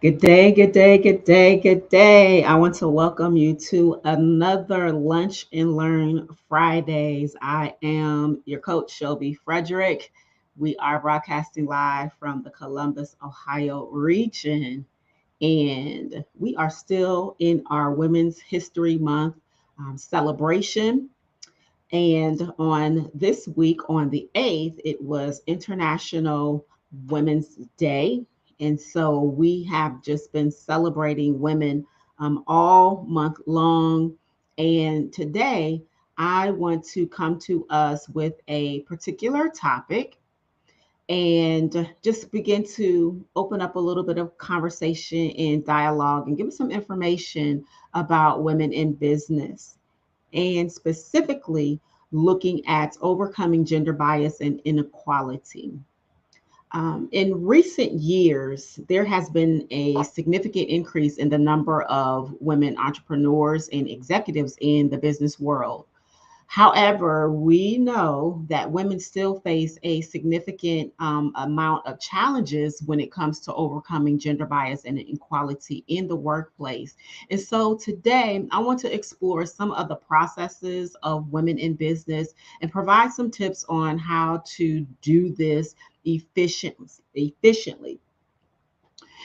Good day, good day, good day, good day. I want to welcome you to another Lunch and Learn Fridays. I am your coach, Shelby Frederick. We are broadcasting live from the Columbus, Ohio region, and we are still in our Women's History Month celebration. And on this week, on the 8th, it was International Women's Day. And so we have just been celebrating women all month long. And today, I want to come to us with a particular topic and just begin to open up a little bit of conversation and dialogue and give us some information about women in business and specifically looking at overcoming gender bias and inequality. In recent years, there has been a significant increase in the number of women entrepreneurs and executives in the business world. However, we know that women still face a significant amount of challenges when it comes to overcoming gender bias and inequality in the workplace. And so today, I want to explore some of the processes of women in business and provide some tips on how to do this efficiently.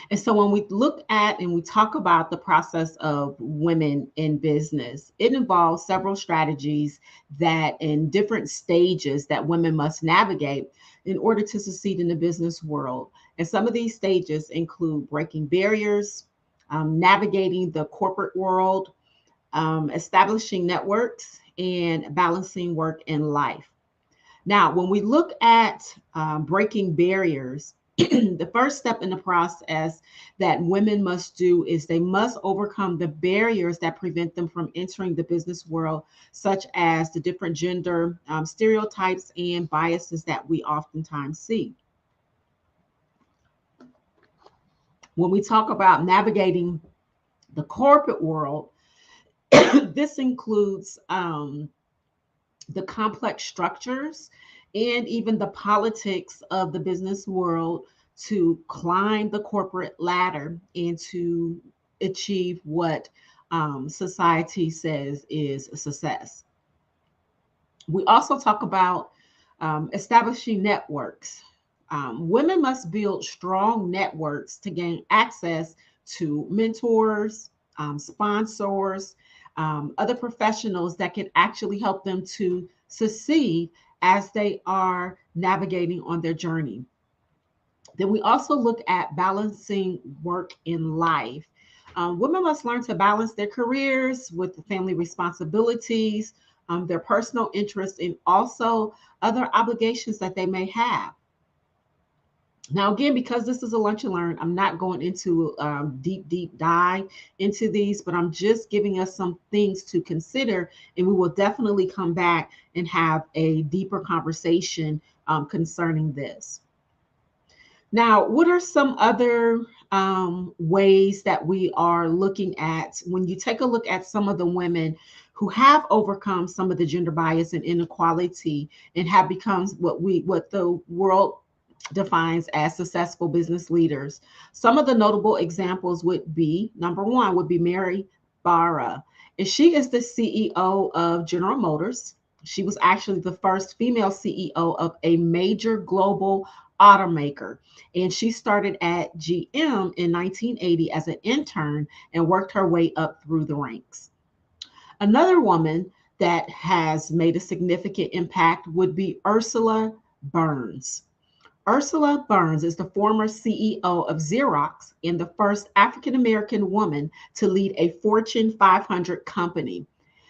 And so when we look at and we talk about the process of women in business, it involves several strategies that in different stages that women must navigate in order to succeed in the business world. And some of these stages include breaking barriers, navigating the corporate world, establishing networks, and balancing work and life. Now, when we look at breaking barriers, the first step in the process that women must do is they must overcome the barriers that prevent them from entering the business world, such as the different gender stereotypes and biases that we oftentimes see. When we talk about navigating the corporate world, this includes the complex structures and even the politics of the business world to climb the corporate ladder and to achieve what society says is a success. We also talk about establishing networks. Women must build strong networks to gain access to mentors, sponsors, other professionals that can actually help them to succeed as they are navigating on their journey. Then we also look at balancing work and life. Women must learn to balance their careers with the family responsibilities, their personal interests, and also other obligations that they may have. Now, again, because this is a lunch and learn, I'm not going into deep dive into these, but I'm just giving us some things to consider, and we will definitely come back and have a deeper conversation concerning this. Now, what are some other ways that we are looking at when you take a look at some of the women who have overcome some of the gender bias and inequality and have become what the world defines as successful business leaders? Some of the notable examples would be number one would be Mary Barra, and she is the CEO of General Motors. She was actually the first female CEO of a major global automaker. And she started at GM in 1980 as an intern and worked her way up through the ranks. Another woman that has made a significant impact would be Ursula Burns. Ursula Burns is the former CEO of Xerox and the first African American woman to lead a Fortune 500 company.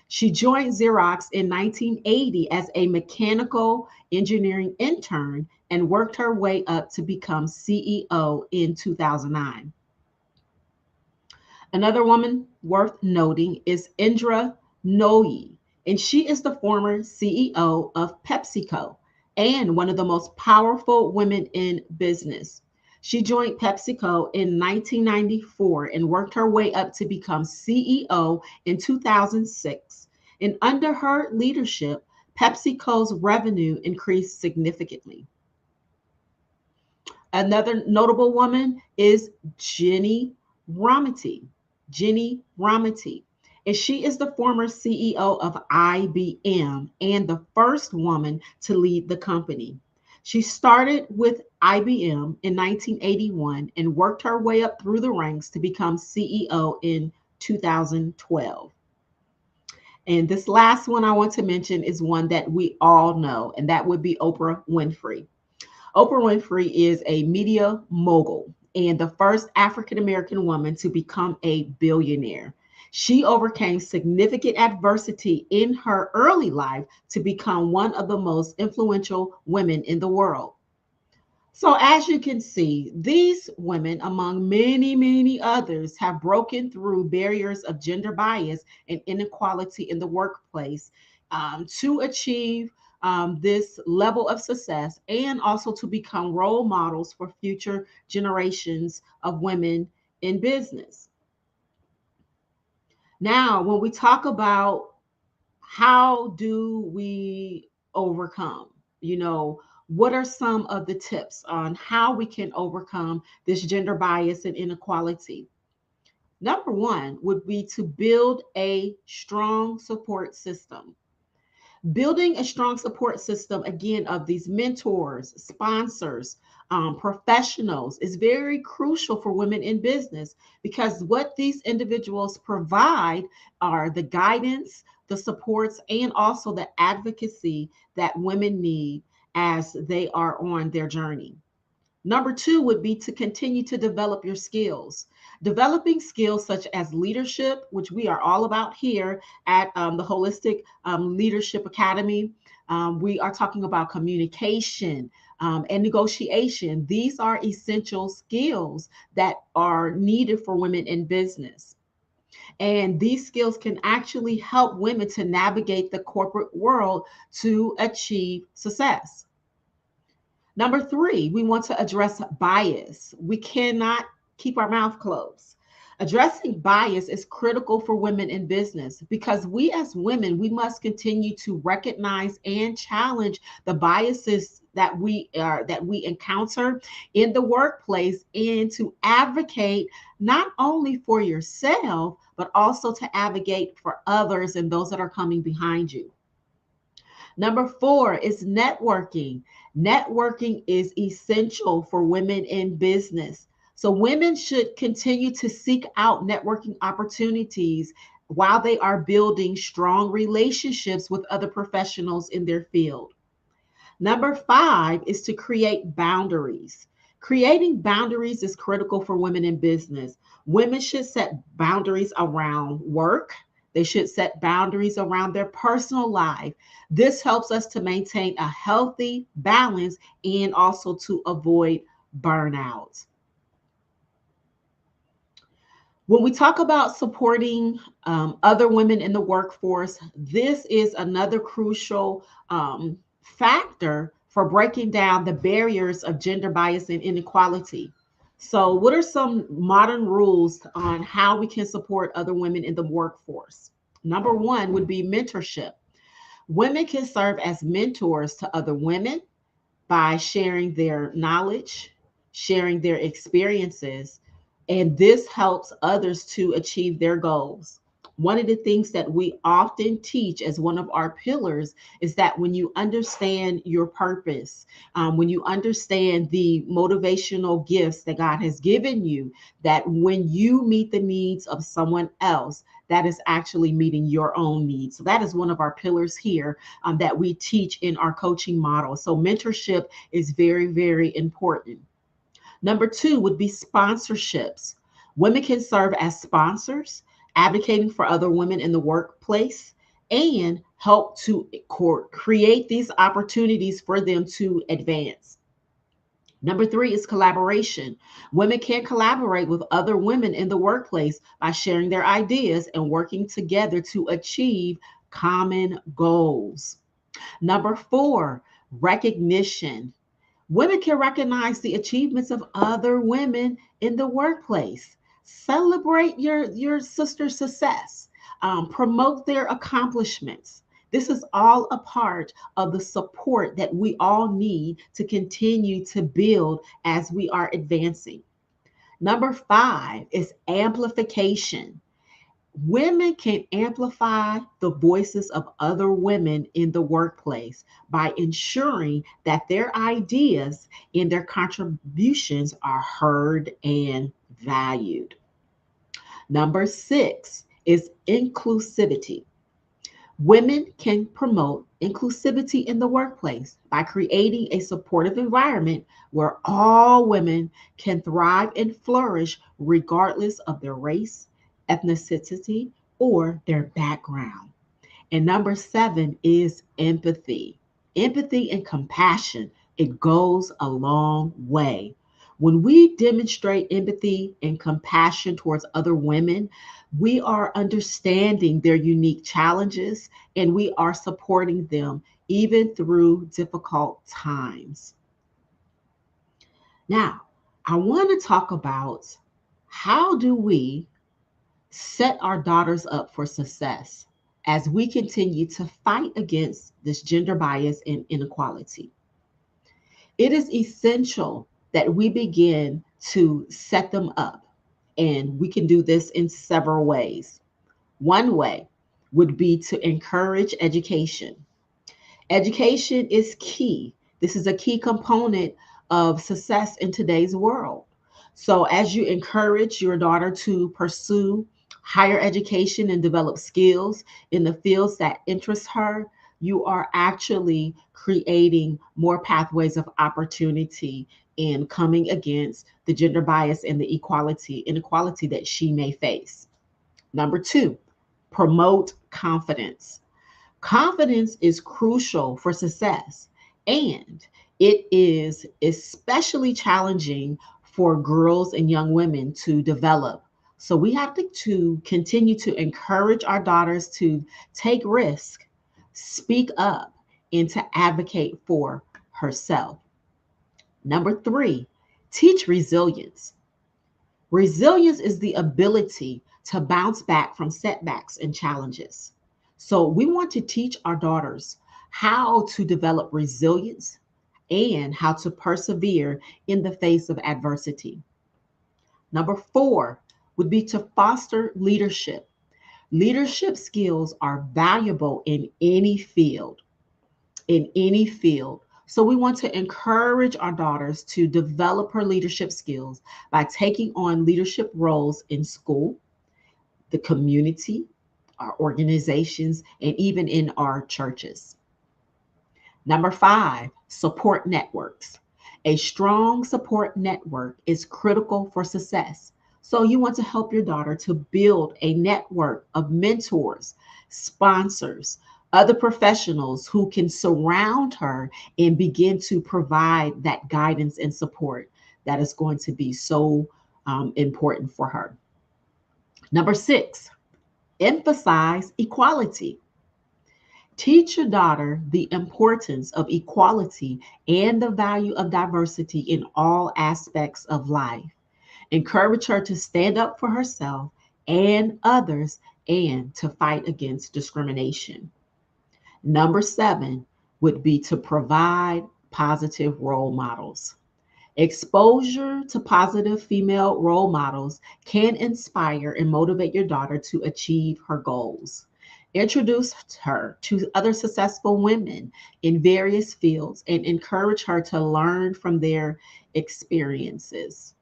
She joined Xerox in 1980 as a mechanical engineering intern and worked her way up to become CEO in 2009. Another woman worth noting is Indra Nooyi, and she is the former CEO of PepsiCo and one of the most powerful women in business. She joined PepsiCo in 1994 and worked her way up to become CEO in 2006. And under her leadership, PepsiCo's revenue increased significantly. Another notable woman is Jenny Ramity, Jenny Ramity. And she is the former CEO of IBM and the first woman to lead the company. She started with IBM in 1981 and worked her way up through the ranks to become CEO in 2012. And this last one I want to mention is one that we all know, and that would be Oprah Winfrey. Oprah Winfrey is a media mogul and the first African American woman to become a billionaire. She overcame significant adversity in her early life to become one of the most influential women in the world. So, as you can see, these women, among many, many others, have broken through barriers of gender bias and inequality in the workplace to achieve this level of success and also to become role models for future generations of women in business. Now, when we talk about how do we overcome, you know, what are some of the tips on how we can overcome this gender bias and inequality? Number one would be to build a strong support system. Building a strong support system, again, of these mentors, sponsors, professionals is very crucial for women in business because what these individuals provide are the guidance, the supports, and also the advocacy that women need as they are on their journey. Number two would be to continue to develop your skills. Developing skills such as leadership, which we are all about here at the Holistic Leadership Academy. We are talking about communication and negotiation. These are essential skills that are needed for women in business. And these skills can actually help women to navigate the corporate world to achieve success. Number three, we want to address bias. We cannot keep our mouth closed. Addressing bias is critical for women in business because we as women, we must continue to recognize and challenge the biases that we encounter in the workplace and to advocate not only for yourself, but also to advocate for others and those that are coming behind you. Number four is networking. Networking is essential for women in business. So, women should continue to seek out networking opportunities while they are building strong relationships with other professionals in their field. Number five is to create boundaries. Creating boundaries is critical for women in business. Women should set boundaries around work. They should set boundaries around their personal life. This helps us to maintain a healthy balance and also to avoid burnout. When we talk about supporting other women in the workforce, this is another crucial factor for breaking down the barriers of gender bias and inequality. So, what are some modern rules on how we can support other women in the workforce? Number one would be mentorship. Women can serve as mentors to other women by sharing their knowledge, sharing their experiences, and this helps others to achieve their goals. One of the things that we often teach as one of our pillars is that when you understand your purpose, when you understand the motivational gifts that God has given you, that when you meet the needs of someone else, that is actually meeting your own needs. So that is one of our pillars here that we teach in our coaching model. So mentorship is very, very important. Number two would be sponsorships. Women can serve as sponsors, advocating for other women in the workplace, and help to create these opportunities for them to advance. Number three is collaboration. Women can collaborate with other women in the workplace by sharing their ideas and working together to achieve common goals. Number four, recognition. Women can recognize the achievements of other women in the workplace. Celebrate your sister's success. Promote their accomplishments. This is all a part of the support that we all need to continue to build as we are advancing. Number 5 is amplification. Women can amplify the voices of other women in the workplace by ensuring that their ideas and their contributions are heard and valued. Number 6 is inclusivity. Women can promote inclusivity in the workplace by creating a supportive environment where all women can thrive and flourish regardless of their race, ethnicity, or their background. And number 7 is empathy. Empathy and compassion, it goes a long way. When we demonstrate empathy and compassion towards other women, we are understanding their unique challenges and we are supporting them even through difficult times. Now, I want to talk about how do we set our daughters up for success as we continue to fight against this gender bias and inequality. It is essential that we begin to set them up, and we can do this in several ways. One way would be to encourage education. Education is key. This is a key component of success in today's world. So, as you encourage your daughter to pursue higher education and develop skills in the fields that interest her, you are actually creating more pathways of opportunity in coming against the gender bias and the inequality that she may face. Number 2, promote confidence. Confidence is crucial for success, and it is especially challenging for girls and young women to develop. So we have to continue to encourage our daughters to take risk, speak up, and to advocate for herself. Number 3, teach resilience. Resilience is the ability to bounce back from setbacks and challenges. So, we want to teach our daughters how to develop resilience and how to persevere in the face of adversity. Number 4 would be to foster leadership. Leadership skills are valuable in any field. So we want to encourage our daughters to develop her leadership skills by taking on leadership roles in school, the community, our organizations, and even in our churches. Number 5, support networks. A strong support network is critical for success. So you want to help your daughter to build a network of mentors, sponsors, other professionals who can surround her and begin to provide that guidance and support that is going to be so important for her. Number 6, emphasize equality. Teach your daughter the importance of equality and the value of diversity in all aspects of life. Encourage her to stand up for herself and others and to fight against discrimination. Number 7 would be to provide positive role models. Exposure to positive female role models can inspire and motivate your daughter to achieve her goals. Introduce her to other successful women in various fields and encourage her to learn from their experiences.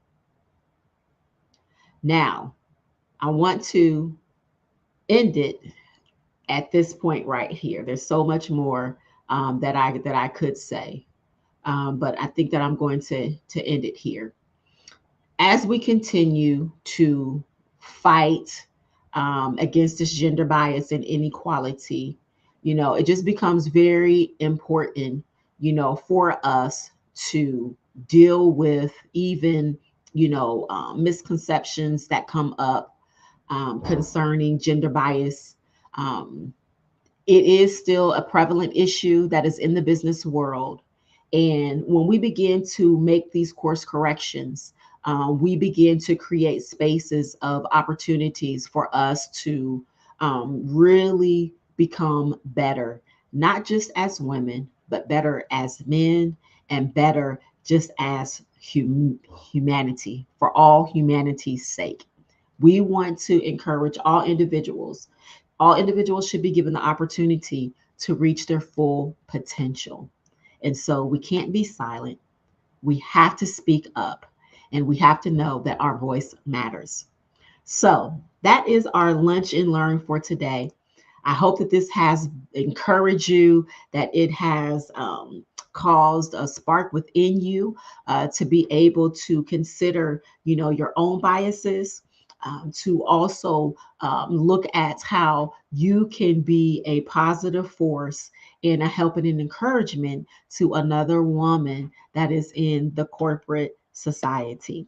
Now, I want to end it at this point right here. There's so much more that I could say, but I think that I'm going to end it here. As we continue to fight against this gender bias and inequality, it just becomes very important, for us to deal with even, misconceptions that come up concerning gender bias. Um, it is still a prevalent issue that is in the business world. And when we begin to make these course corrections, we begin to create spaces of opportunities for us to really become better, not just as women, but better as men and better just as humanity, for all humanity's sake. We want to encourage all individuals. All individuals should be given the opportunity to reach their full potential. And so we can't be silent. We have to speak up, and we have to know that our voice matters. So that is our lunch and learn for today. I hope that this has encouraged you, that it has caused a spark within you to be able to consider, your own biases, to also look at how you can be a positive force and a helping and encouragement to another woman that is in the corporate society.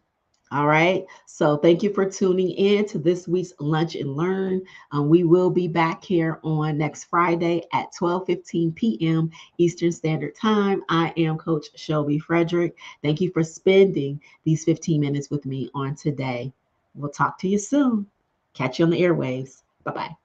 All right. So thank you for tuning in to this week's Lunch and Learn. We will be back here on next Friday at 12:15 p.m. Eastern Standard Time. I am Coach Shelby Frederick. Thank you for spending these 15 minutes with me on today. We'll talk to you soon. Catch you on the airwaves. Bye bye.